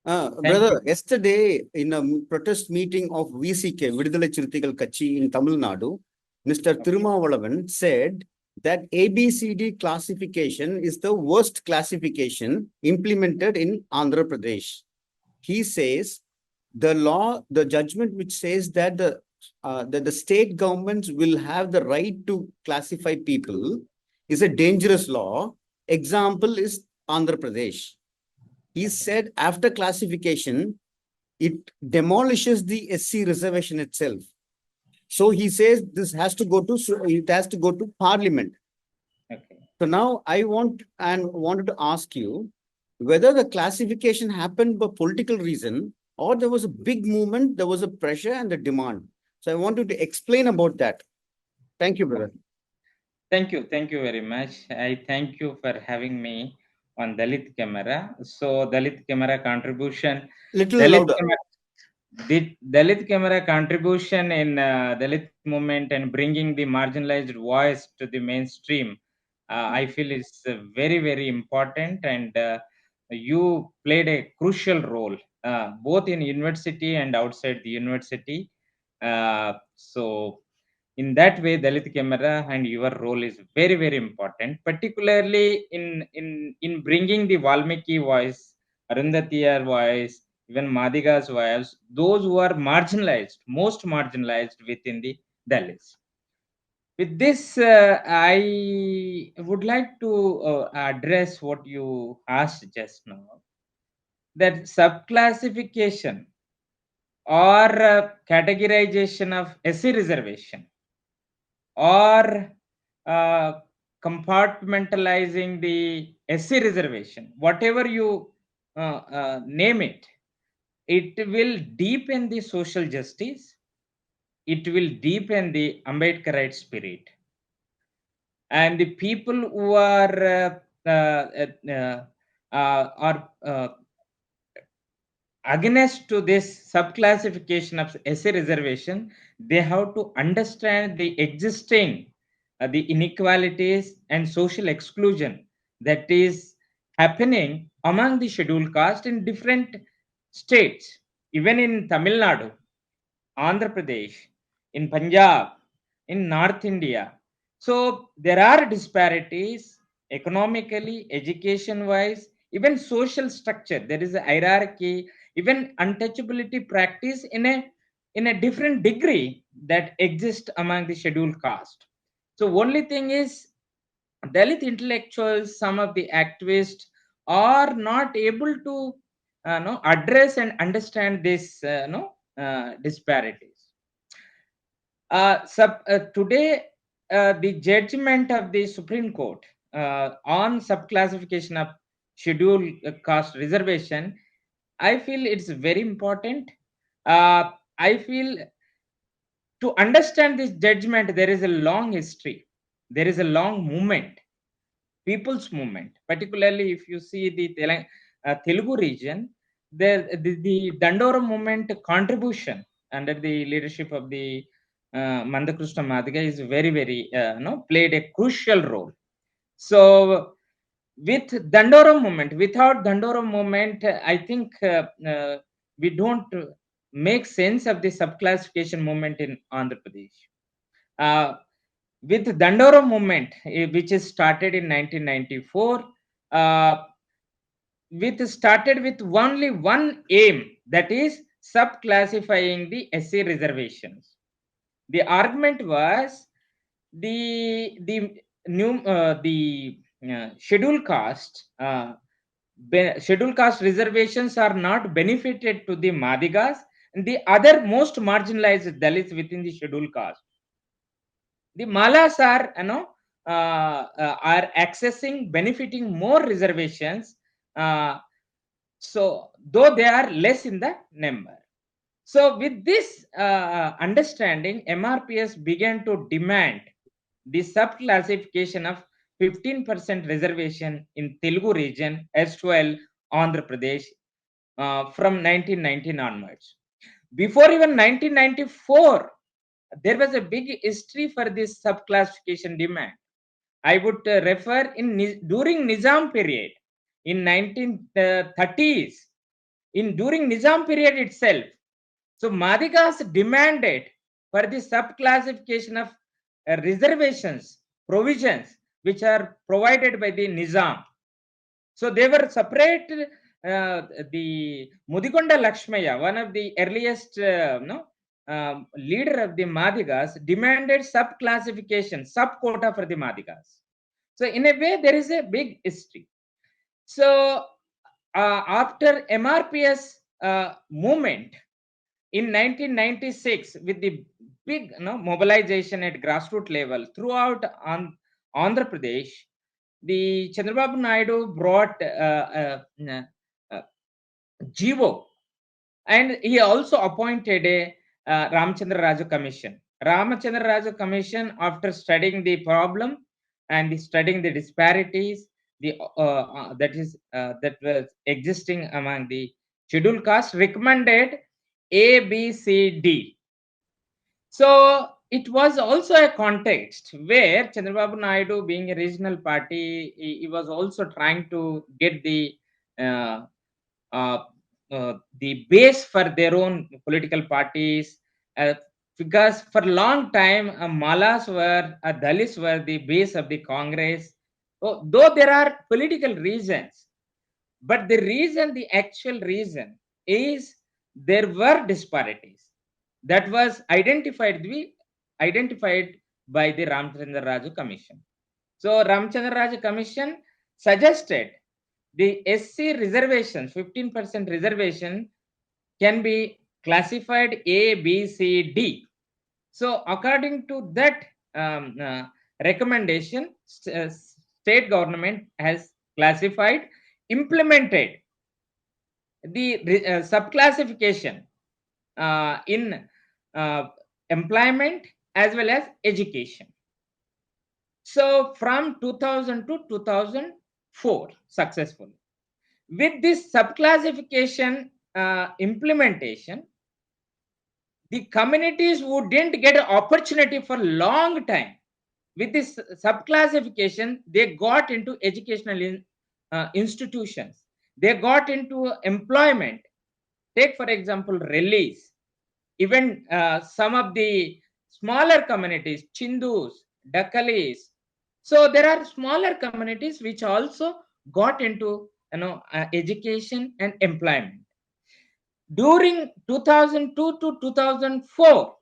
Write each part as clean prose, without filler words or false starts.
Thank you. Brother, yesterday in a protest meeting of VCK, Vidudalai Chiruthigal Kachi in Tamil Nadu, Mr. Okay. Thirumavalavan said that ABCD classification is the worst classification implemented in Andhra Pradesh. He says the judgment which says that the state governments will have the right to classify people is a dangerous law. Example is Andhra Pradesh. He Okay. said after classification, it demolishes the SC reservation itself. So he says this has to go to it has to go to Parliament. Okay. So now I wanted to ask you whether the classification happened for political reason or there was a big movement, there was a pressure and a demand. So I want you to explain about that. Thank you, brother. Okay. Thank you. Thank you very much. I thank you for having me on Dalit Camera. So Dalit Camera contribution, Little Dalit louder. Camera, the Dalit Camera contribution in Dalit movement and bringing the marginalized voice to the mainstream. I feel it's very very important, and you played a crucial role both in university and outside the university. So in that way, Dalit Camera and your role is very very important, particularly in bringing the Valmiki voice, Arundhatiya voice, even Madiga's voice, those who are marginalized, most marginalized within the Dalits. With this, I would like to address what you asked just now, that subclassification or categorization of SC reservation, or uh, compartmentalizing the SC reservation, whatever you name it, it will deepen the social justice, it will deepen the Ambedkarite spirit. And the people who are against to this subclassification of essay reservation, they have to understand the existing the inequalities and social exclusion that is happening among the scheduled caste in different states, even in Tamil Nadu, Andhra Pradesh, in Punjab, in North India. So there are disparities economically, education wise, even social structure. There is a hierarchy, even untouchability practice in a different degree that exists among the scheduled caste. So only thing is Dalit intellectuals, some of the activists are not able to address and understand this disparities. Today, the judgment of the Supreme Court on subclassification of scheduled caste reservation, I feel it's very important. I feel to understand this judgment, there is a long history, there is a long movement, people's movement, particularly if you see the Telugu region, the Dandora movement contribution under the leadership of the Mandakrishna Madiga is very very played a crucial role. So with Dandora movement, without Dandora movement, I think we don't make sense of the subclassification movement in Andhra Pradesh. Uh, with Dandora movement, which is started in 1994, uh, with started with only one aim, that is subclassifying the SC reservations. The argument was the scheduled caste scheduled caste reservations are not benefited to the Madigas and the other most marginalized Dalits within the scheduled caste. The Malas are are accessing benefiting more reservations, uh, so though they are less in the number. So with this understanding, MRPS began to demand the subclassification of 15% reservation in Telugu region as well Andhra Pradesh from 1919 onwards. Before even 1994, there was a big history for this subclassification demand. I would refer in during Nizam period in 1930s. during Nizam period itself. So Madigas demanded for the subclassification of reservations, provisions which are provided by the Nizam. So they were separate. The Mudikonda Lakshmaya, one of the earliest leader of the Madigas, demanded subclassification, sub-quota for the Madigas. So in a way, there is a big history. So after MRPS movement in 1996, with the big mobilization at grassroots level throughout Andhra Pradesh, the Chandrababu Naidu brought uh, GIVO, and he also appointed a Ramchandra Raju Commission. Ramchandra Raju Commission, after studying the problem and studying the disparities, that was existing among the scheduled caste, recommended A, B, C, D. So it was also a context where Chandrababu Naidu, being a regional party, he was also trying to get uh, uh, the base for their own political parties, uh, because for a long time Malas were Dalits were the base of the Congress. Though there are political reasons, but the actual reason is there were disparities that was identified by the Ramchandra Raju Commission. So Ramchandra Raju Commission suggested the SC reservation, 15% reservation, can be classified A, B, C, D. So according to that recommendation, state government has classified, implemented the subclassification in uh, employment as well as education. So from 2000 to 2004, successfully. With this subclassification implementation, the communities who didn't get an opportunity for long time, with this subclassification, they got into educational institutions. They got into employment. Take, for example, release. Even some of the smaller communities, Chindus, Dakalis. So there are smaller communities which also got into education and employment. During 2002 to 2004,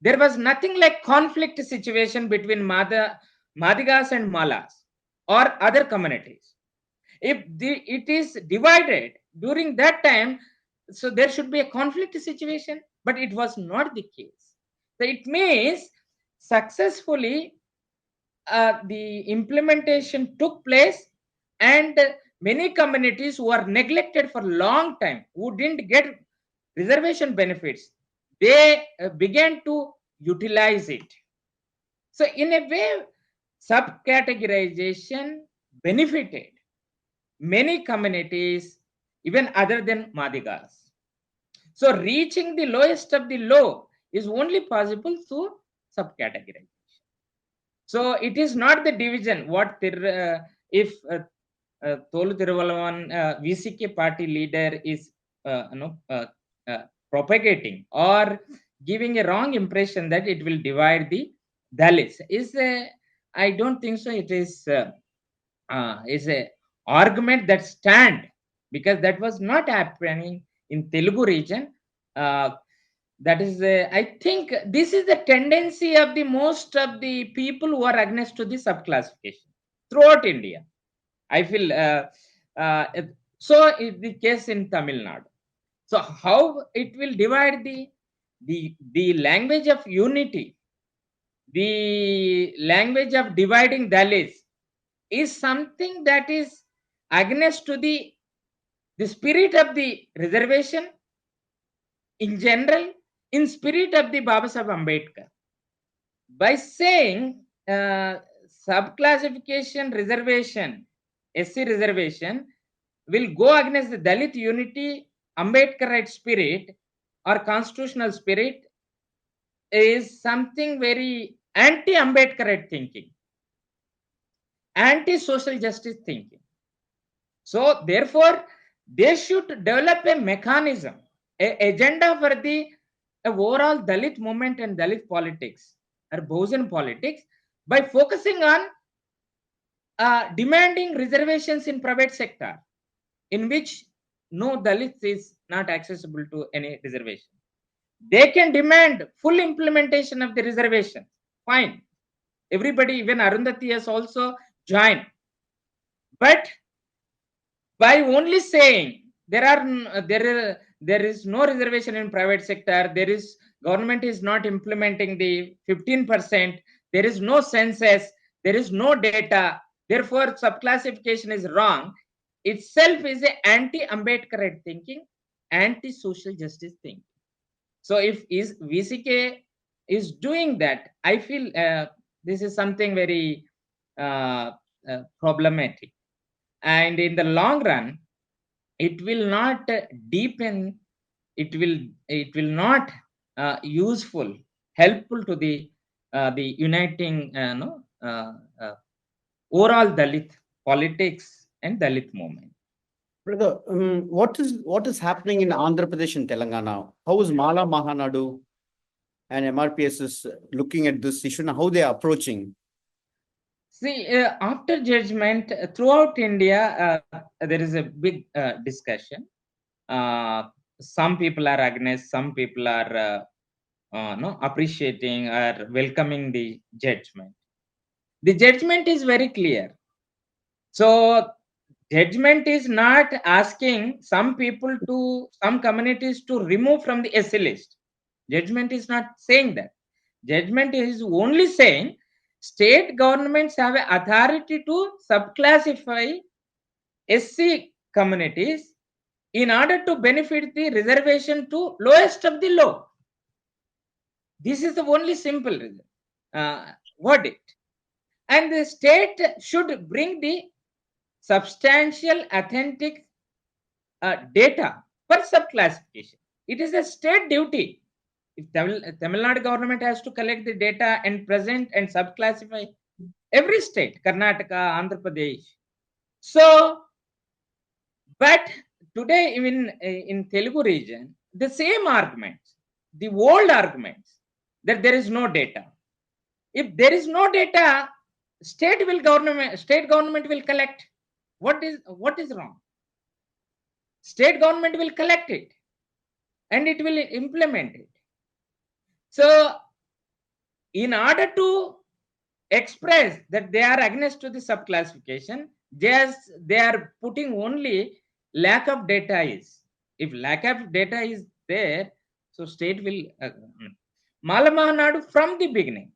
there was nothing like conflict situation between Madigas and Malas or other communities. If it is divided during that time, so there should be a conflict situation, but it was not the case. So it means successfully the implementation took place, and many communities who are neglected for a long time, who didn't get reservation benefits, they began to utilize it. So in a way, subcategorization benefited many communities, even other than Madigas. So reaching the lowest of the low is only possible through subcategorization. So it is not the division. If Tolu Tiruvalavan, VCK party leader, is propagating or giving a wrong impression that it will divide the Dalits, I don't think so. It is a argument that stand, because that was not happening in Telugu region. Uh, that is, I think this is the tendency of the most of the people who are against to the subclassification throughout India. I feel so. Is the case in Tamil Nadu. So how it will divide the language of unity, the language of dividing Dalits, is something that is against to the spirit of the reservation in general, in spirit of the Baba Saheb Ambedkar. By saying subclassification reservation, SC reservation, will go against the Dalit unity, Ambedkarite spirit or constitutional spirit, is something very anti-Ambedkarite thinking, anti-social justice thinking. So therefore, They should develop a mechanism, a agenda for the overall Dalit movement and Dalit politics or Bhujan politics by focusing on demanding reservations in private sector in which no Dalits is not accessible to any reservation. They can demand full implementation of the reservation. Fine. Everybody, even Arundhati has also joined. But by only saying there is no reservation in private sector, there is government is not implementing the 15%, there is no census, there is no data, therefore subclassification is wrong, itself is a anti Ambedkarite thinking, anti social justice thinking. So if is VCK is doing that, I feel this is something very problematic, and in the long run it will not deepen, it will not useful, helpful to the uniting no, uh, overall Dalit politics and Dalit movement. Brother, what is happening in Andhra Pradesh and Telangana? How is Mala Mahanadu and MRPS is looking at this issue and how they are approaching? See, after judgment throughout India, there is a big discussion. Some people are against, some people are no, appreciating or welcoming the judgment. The judgment is very clear. So, judgment is not asking some people to, some communities to remove from the SC list. Judgment is not saying that. Judgment is only saying state governments have authority to subclassify SC communities in order to benefit the reservation to lowest of the low. This is the only simple verdict. And the state should bring the substantial, authentic data for subclassification. It is a state duty. If Tamil Nadu government has to collect the data and present and subclassify, every state, Karnataka, Andhra Pradesh. So, but today, even in Telugu region, the same arguments, the old arguments that there is no data. If there is no data, state government will collect. What is wrong? State government will collect it and it will implement it. So, in order to express that they are against to the subclassification, just they are putting only lack of data is. If lack of data is there, so state will Mala Mahanadu from the beginning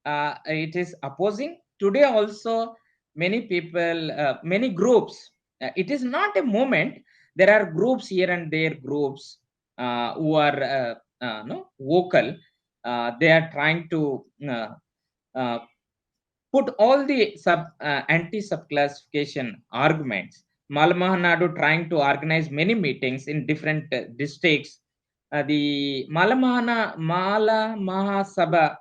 it is opposing. Today also many people, many groups. It is not a movement. There are groups here and there, groups who are no, vocal. They are trying to uh, put all the anti-subclassification arguments. Malamahanadu trying to organize many meetings in different districts. The Mala Mahasabha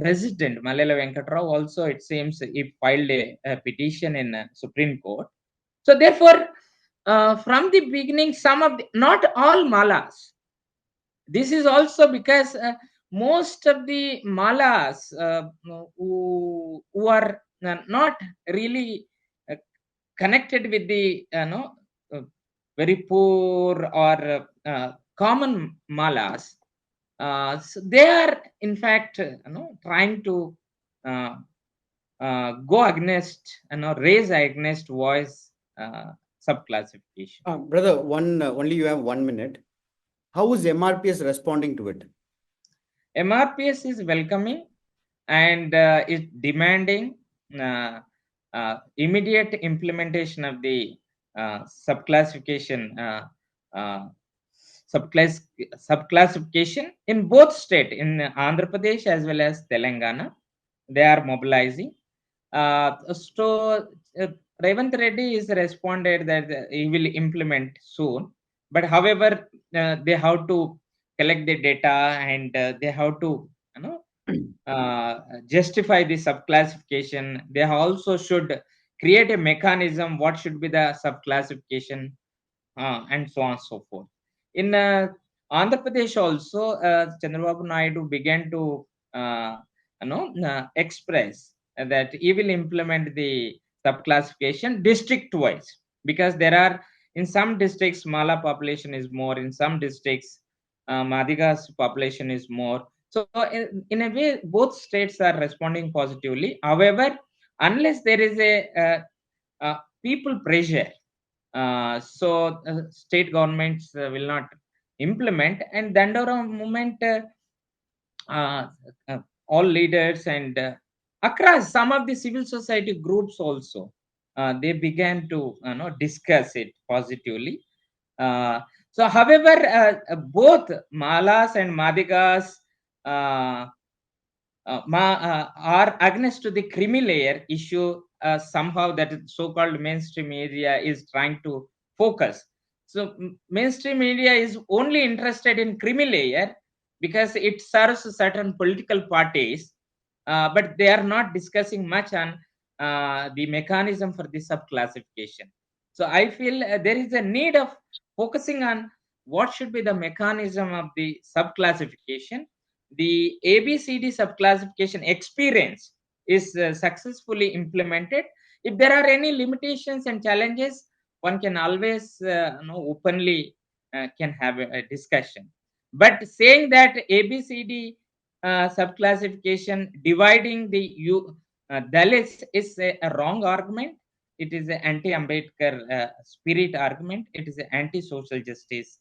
president Malela Venkatrao also, it seems, he filed a petition in Supreme Court. So therefore, from the beginning, some of the, not all malas. This is also because most of the malas who are not really uh, connected with the very poor or common malas, so they are in fact trying to uh, go against, raise against voice subclassification. Brother, only you have 1 minute. How is MRPS responding to it? MRPS is welcoming and is demanding immediate implementation of the subclassification subclassification in both state, in Andhra Pradesh as well as Telangana. They are mobilizing. So Revant Reddy is responded that he will implement soon. But however, they have to collect the data and they have to justify the subclassification. They also should create a mechanism, what should be the subclassification, and so on and so forth. In Andhra Pradesh also, Chandrababu Naidu began to express that he will implement the subclassification district wise, because there are, in some districts Mala population is more, in some districts Madigas population is more. So in a way, both states are responding positively. However, unless there is a people pressure, state governments will not implement, and Dandora movement, uh, uh, all leaders and across some of the civil society groups also, they began to discuss it positively. uh, however, both Malas and Madigas uh, are against to the creamy layer issue, somehow that so-called mainstream media is trying to focus. So mainstream media is only interested in creamy layer because it serves certain political parties, but they are not discussing much on the mechanism for the subclassification. So I feel there is a need of focusing on what should be the mechanism of the subclassification. The ABCD subclassification experience is successfully implemented. If there are any limitations and challenges, one can always openly can have a discussion. But saying that ABCD subclassification dividing the Dalits is a wrong argument. It is an anti-Ambedkar spirit argument. It is an anti-social justice